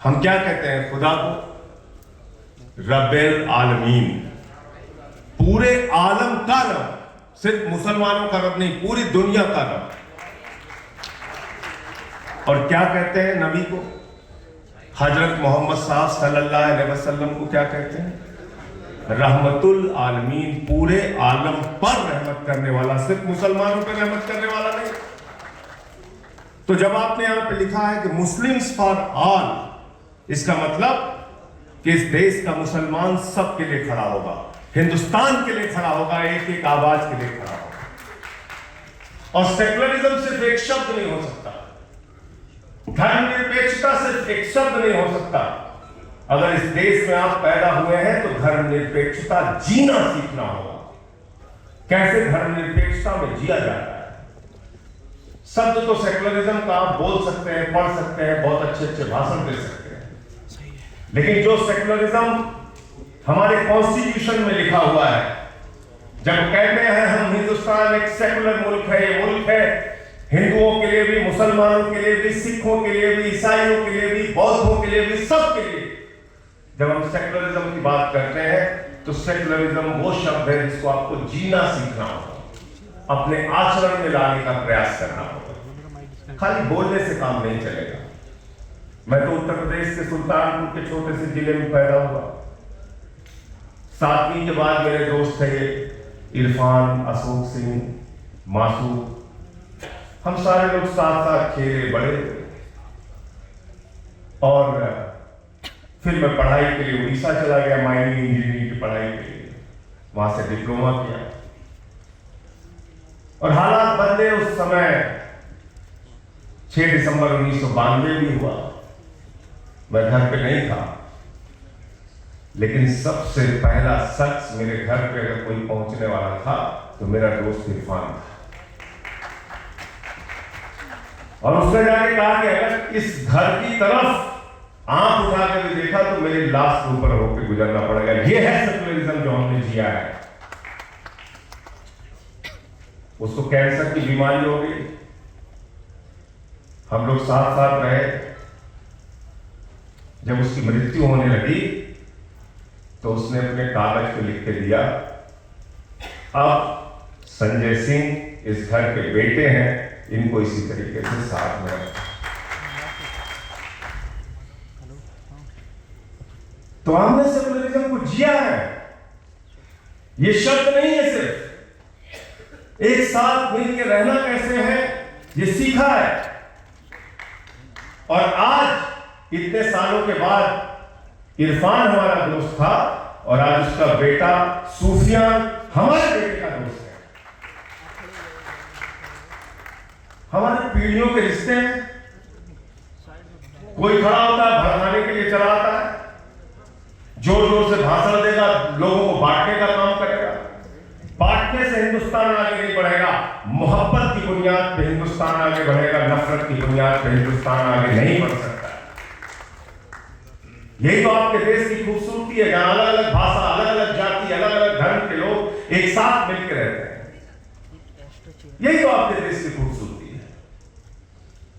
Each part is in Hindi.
हम क्या कहते हैं खुदा को? रब्बिल आलमीन, पूरे आलम का रब, सिर्फ मुसलमानों का रब नहीं, पूरी दुनिया का रब। और क्या कहते हैं नबी को? हजरत मोहम्मद साहब सल्लल्लाहु अलैहि वसल्लम को क्या कहते हैं? रहमतुल आलमीन, पूरे आलम पर रहमत करने वाला, सिर्फ मुसलमानों पर रहमत करने वाला नहीं। तो जब आपने यहां पे लिखा है कि मुस्लिम्स फॉर ऑल, इसका मतलब कि इस देश का मुसलमान सबके लिए खड़ा होगा, हिंदुस्तान के लिए खड़ा होगा, एक एक आवाज के लिए खड़ा होगा। और सेकुलरिज्म सिर्फ एक शब्द नहीं हो सकता, धर्मनिरपेक्षता सिर्फ एक शब्द नहीं हो सकता। अगर इस देश में आप पैदा हुए हैं तो धर्मनिरपेक्षता जीना सीखना होगा। कैसे धर्मनिरपेक्षता में जिया जाता है? शब्द तो सेकुलरिज्म का आप बोल सकते हैं, पढ़ सकते हैं, बहुत अच्छे अच्छे भाषण दे सकते हैं, लेकिन जो सेकुलरिज्म हमारे कॉन्स्टिट्यूशन में लिखा हुआ है, जब कहते हैं हम हिंदुस्तान एक सेकुलर मुल्क है, ये मुल्क है हिंदुओं के लिए भी, मुसलमानों के लिए भी, सिखों के लिए भी, ईसाइयों के लिए भी, बौद्धों के लिए भी, सबके लिए जब हम सेकुलरिज्म की बात करते हैं तो सेकुलरिज्म वो शब्द है जिसको आपको जीना सीखना होगा, अपने आचरण में लाने का प्रयास करना होगा। खाली बोलने से काम नहीं चलेगा। मैं तो उत्तर प्रदेश के सुल्तानपुर के छोटे से जिले में पैदा हुआ। 7वीं के बाद मेरे दोस्त थे इरफान, अशोक सिंह, मासूद, हम सारे लोग साथ साथ खेले बड़े। और फिर मैं पढ़ाई के लिए उड़ीसा चला गया, माइनिंग इंजीनियरिंग की पढ़ाई के लिए, वहां से डिप्लोमा किया। और हालात बदले उस समय 6 दिसंबर 1992 भी हुआ। मैं घर पे नहीं था, लेकिन सबसे पहला शख्स मेरे घर पे अगर कोई पहुंचने वाला था तो मेरा दोस्त इरफान था। और उसने जाके कहा कि अगर इस घर की तरफ आंख उठा कर भी देखा तो मेरी लाश के ऊपर होकर गुजरना पड़ेगा। ये है सेकुलरिज्म जो हमने जिया है। उसको कैंसर की बीमारी हो गई, हम लोग साथ साथ रहे। जब उसकी मृत्यु होने लगी तो उसने अपने कागज पे लिख के दिया, अब संजय सिंह इस घर के बेटे हैं, इनको इसी तरीके से साथ में रखें। तो हमने सेकुलरिज्म को जिया है। ये शब्द नहीं है, सिर्फ एक साथ मिलकर रहना कैसे है ये सीखा है। और आज इतने सालों के बाद इरफान हमारा दोस्त था और आज उसका बेटा सूफियान हमारे बेटे का दोस्त है। हमारी पीढ़ियों के रिश्ते हैं। कोई खड़ा होता है भड़काने के लिए, चला आता है, जोर जोर से भाषण देगा, लोगों को बांटने का काम करेगा। बांटने से हिंदुस्तान आगे नहीं बढ़ेगा। मोहब्बत की बुनियाद पे हिंदुस्तान आगे बढ़ेगा, नफरत की बुनियाद पे हिंदुस्तान आगे नहीं बढ़ सकता। यही तो आपके देश की खूबसूरती है, जहां अलग अलग भाषा, अलग अलग जाति, अलग अलग धर्म के लोग एक साथ मिलकर रहते हैं। यही तो आपके देश की खूबसूरती है।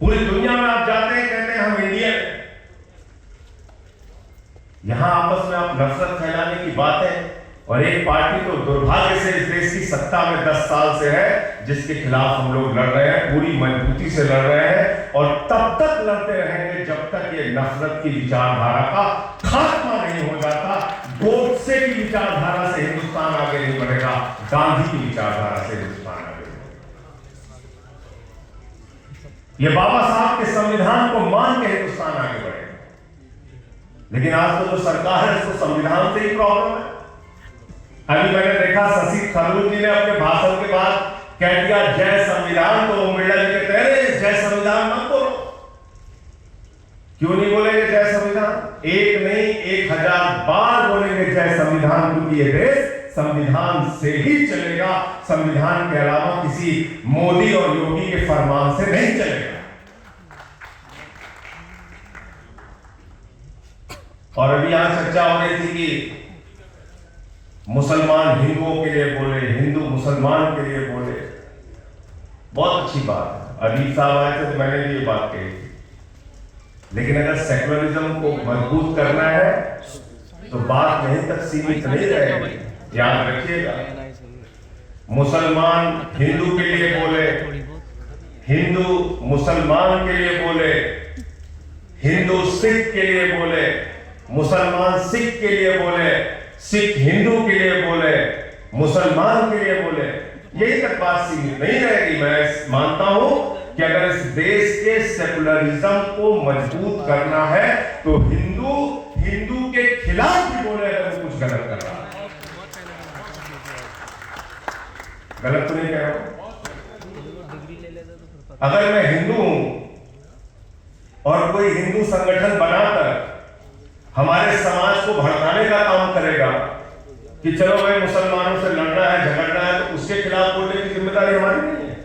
पूरी दुनिया में आप जाते हैं, कहते हैं हम इंडिया में, यहां आपस में आप नफरत फैलाने की बात है। और एक पार्टी तो दुर्भाग्य से इस देश की सत्ता में 10 साल से है, जिसके खिलाफ हम लोग लड़ रहे हैं, पूरी मजबूती से लड़ रहे हैं। और तब तक लड़ते रहेंगे जब तक ये नफरत की विचारधारा का खात्मा नहीं हो जाता। गोडसे की विचारधारा से हिंदुस्तान आगे नहीं बढ़ेगा, गांधी की विचारधारा से हिंदुस्तान आगे बढ़ेगा। ये बाबा साहब के संविधान को मान के हिंदुस्तान आगे बढ़ेगा। लेकिन आज तो जो सरकार है उसको संविधान से ही प्रॉब्लम है। अभी मैंने देखा शशि थरूर जी ने अपने भाषण के बाद कह दिया जय संविधान, तो ओम बिरला जी कहते हैं जय संविधान मत बोलो। क्यों नहीं बोलेंगे जय संविधान? एक नहीं 1000 बार बोलेंगे जय संविधान, क्योंकि ये देश संविधान से ही चलेगा। संविधान के अलावा किसी मोदी और योगी के फरमान से नहीं चलेगा। और अभी यहां चर्चा हो रही थी कि मुसलमान हिंदुओं के लिए बोले, हिंदू मुसलमान के लिए बोले। बहुत अच्छी बात है। अदीब साहब आए थे तो मैंने भी ये बात कही थी। लेकिन अगर सेकुलरिज्म को मजबूत करना है तो बात यहीं तक सीमित नहीं रहेगी। याद रखिएगा, मुसलमान हिंदू के लिए बोले, हिंदू मुसलमान के लिए बोले, हिंदू सिख के लिए बोले, मुसलमान सिख के लिए बोले, सिख हिंदू के लिए बोले, मुसलमान के लिए बोले, यही तक बात सीमित नहीं रहेगी। मैं मानता हूं कि अगर इस देश के सेकुलरिज्म को मजबूत करना है तो हिंदू हिंदू के खिलाफ भी बोले अगर वो कुछ गलत कर रहा है। गलत तो नहीं कह रहा हूं। अगर मैं हिंदू हूं और कोई हिंदू संगठन बनाकर हमारे समाज को भड़काने का काम करेगा कि चलो भाई मुसलमानों से लड़ना है, झगड़ना है, तो उसके खिलाफ बोलने की जिम्मेदारी हमारी नहीं है।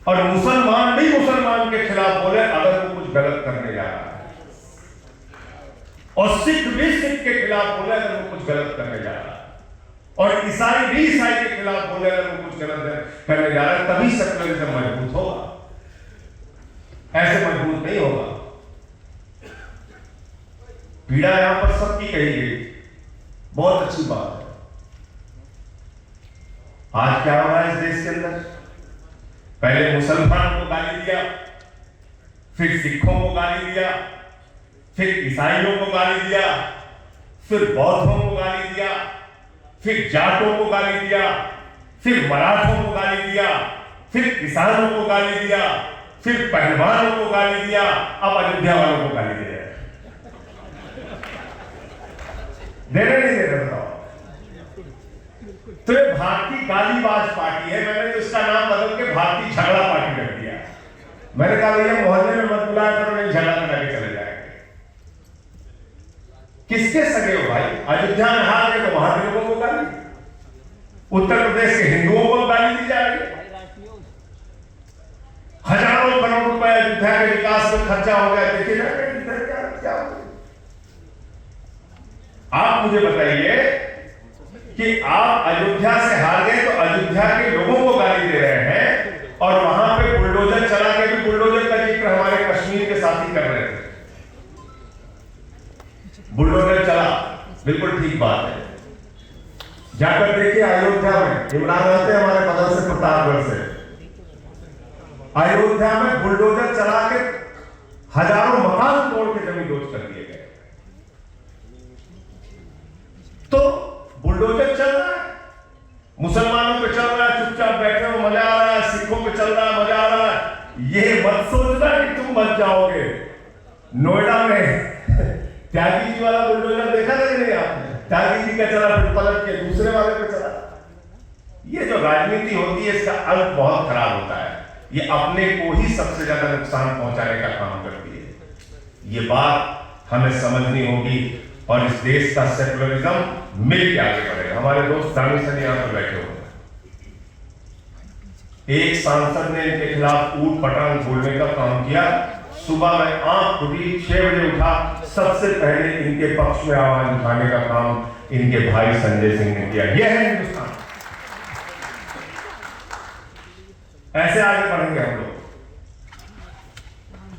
और मुसलमान भी मुसलमान के खिलाफ बोले अगर वो कुछ गलत करने जा रहा है, और सिख भी सिख के खिलाफ बोले अगर वो कुछ गलत करने जा रहा है, और ईसाई भी ईसाई के खिलाफ बोले अगर वो कुछ गलत करने जा रहा है, तभी सेकुलरिज्म मजबूत होगा। ऐसे मजबूत नहीं होगा। पीड़ा यहां पर सबकी कही गई, बहुत अच्छी बात है। आज क्या हो रहा है इस देश के अंदर? पहले मुसलमान को गाली दिया, फिर सिखों को गाली दिया, फिर ईसाइयों को गाली दिया, फिर बौद्धों को गाली दिया, फिर जाटों को गाली दिया, फिर मराठों को गाली दिया, फिर किसानों को गाली दिया, फिर पहलवानों को गाली दिया, अब अयोध्या वालों को गाली दे रहे हैं। दे रहे नहीं दे रहे बताओ? तो ये भारतीय गालीबाज पार्टी है। मैंने तो इसका नाम बदल के भारतीय झगड़ा पार्टी रख दिया। मैंने कहा भैया मोहल्ले में मत बुलाया करो, नहीं झगड़ा करा के चले जाएंगे। किसके सगे हो भाई? अयोध्या में हार गए तो वहां के लोगों को गाली, उत्तर प्रदेश के हिंदुओं को गाली दी जा रही है। हजारों करोड़ रुपए अयोध्या के विकास में खर्चा हो गया, देखिए ना क्या हो गया। आप मुझे बताइए कि आप अयोध्या से हार गए तो अयोध्या के लोगों को गाली दे रहे हैं, और वहां पे बुलडोजर चला के भी बुलडोजर का जिक्र हमारे कश्मीर के साथी कर रहे थे। बुलडोजर चला, बिल्कुल ठीक बात है। जाकर देखिए अयोध्या में, इमरान आते हैं हमारे बगल से प्रतापगढ़ से, अयोध्या में बुलडोजर चला के हजारों मकान तोड़ के जमीन दोस्त कर दिए गए। तो बुलडोजर चल रहा है, मुसलमानों पे चल रहा है, चुपचाप बैठे हो मजा आ रहा है, सिखों पे चल रहा है मजा आ रहा है। ये मत सोचना कि तुम बच जाओगे। नोएडा में त्यागी जी वाला बुलडोजर देखा नहीं आपने? त्यागी जी का चला, फिर पलट के दूसरे वाले पे चला। ये जो राजनीति होती है इसका अंत बहुत खराब होता है। ये अपने को ही सबसे ज्यादा नुकसान पहुंचाने का काम करती है। ये बात हमें समझनी होगी और इस देश का सेकुलरिज्म मिल के आगे बढ़ेगा। हमारे दोस्त दानी सर यहां पर बैठे हुए, एक सांसद ने इनके खिलाफ ऊट पटांग बोलने का काम किया। सुबह में आंख खुली, 6 बजे उठा, सबसे पहले इनके पक्ष में आवाज उठाने का काम इनके भाई संजय सिंह ने किया। यह है हिंदुस्तान। ऐसे आगे बढ़ेंगे हम लोग,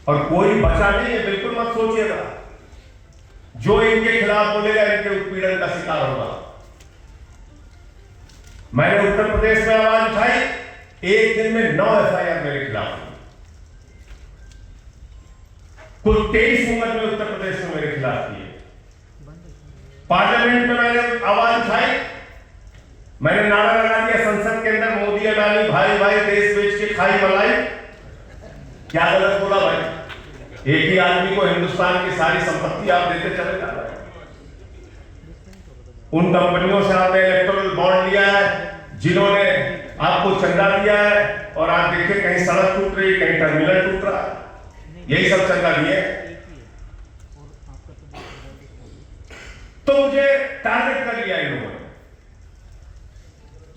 और कोई बचा नहीं है, बिल्कुल मत सोचिएगा। जो इनके खिलाफ बोलेगा इनके उत्पीड़न का शिकार होगा। मैंने उत्तर प्रदेश में आवाज उठाई, एक दिन में 9 एफआईआर मेरे खिलाफ हुई। कुल 23 मुकदमे उत्तर प्रदेश में मेरे खिलाफ किए। पार्लियामेंट में मैंने आवाज उठाई, मैंने नारा लगा दिया संसद के अंदर, मोदी अडानी भाई भाई देश बेच के खाई मलाई। क्या गलत बोला भाई? एक ही आदमी को हिंदुस्तान की सारी संपत्ति आप देते चले जा रहे हैं। उन कंपनियों से आपने इलेक्टोरल बॉन्ड लिया है जिन्होंने आपको चंदा दिया है, और आप देखिए कहीं सड़क टूट रही, कहीं टर्मिनल टूट रहा है, यही सब चंदा दिए। तो मुझे टारगेट कर लिया इन लोगों ने।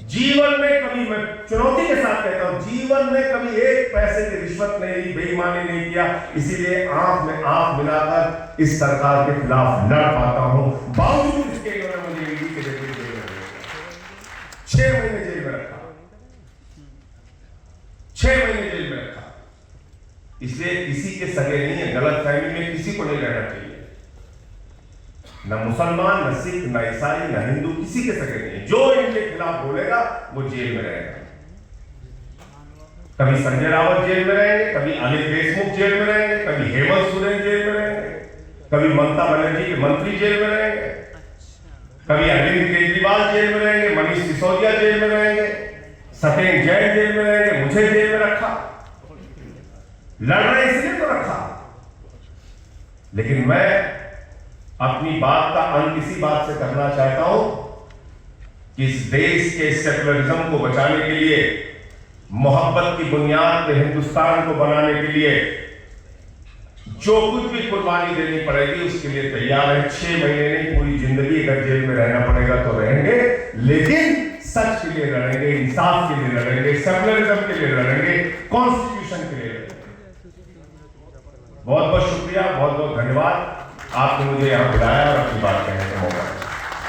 जीवन में कभी, मैं चुनौती के साथ कहता हूं, जीवन में कभी एक पैसे की रिश्वत नहीं ली, बेईमानी नहीं किया। इसीलिए आंख में आंख मिलाकर इस सरकार के खिलाफ लड़ पाता हूं। बावजूद इसके इन्होंने मुझे ईडी के जरिए जेल में रखा, 6 महीने जेल में रखा, 6 महीने जेल में रखा। इसलिए किसी के सगे नहीं है, गलत फहमी में किसी को नहीं रहना चाहिए। न मुसलमान, न सिख, न ईसाई, न हिंदू, किसी के सगे नहीं है। जो इनके खिलाफ बोलेगा वो जेल में रहेगा। कभी संजय रावत जेल में रहेंगे, कभी अनिल देशमुख जेल में रहेंगे, कभी हेमंत सोरेन जेल में रहेंगे, कभी ममता बनर्जी के मंत्री जेल में रहेंगे, कभी अरविंद केजरीवाल जेल में रहेंगे, मनीष सिसोदिया जेल में रहेंगे, सत्येंद्र जैन जेल में रहेंगे। मुझे जेल में रखा, लड़ रहे इसलिए तो रखा। लेकिन मैं अपनी बात का अंत इसी बात से करना चाहता हूं कि इस देश के सेकुलरिज्म को बचाने के लिए, मोहब्बत की बुनियाद पे हिंदुस्तान को बनाने के लिए जो कुछ भी कुर्बानी देनी पड़ेगी उसके लिए तैयार है। 6 महीने नहीं, पूरी जिंदगी अगर जेल में रहना पड़ेगा तो रहेंगे, लेकिन सच के लिए लड़ेंगे, इंसाफ के लिए लड़ेंगे, सेकुलरिज्म के लिए लड़ेंगे, कॉन्स्टिट्यूशन के लिए लड़ेंगे। बहुत बहुत शुक्रिया, बहुत बहुत धन्यवाद, आपने मुझे यहां बुलाया और अपनी बात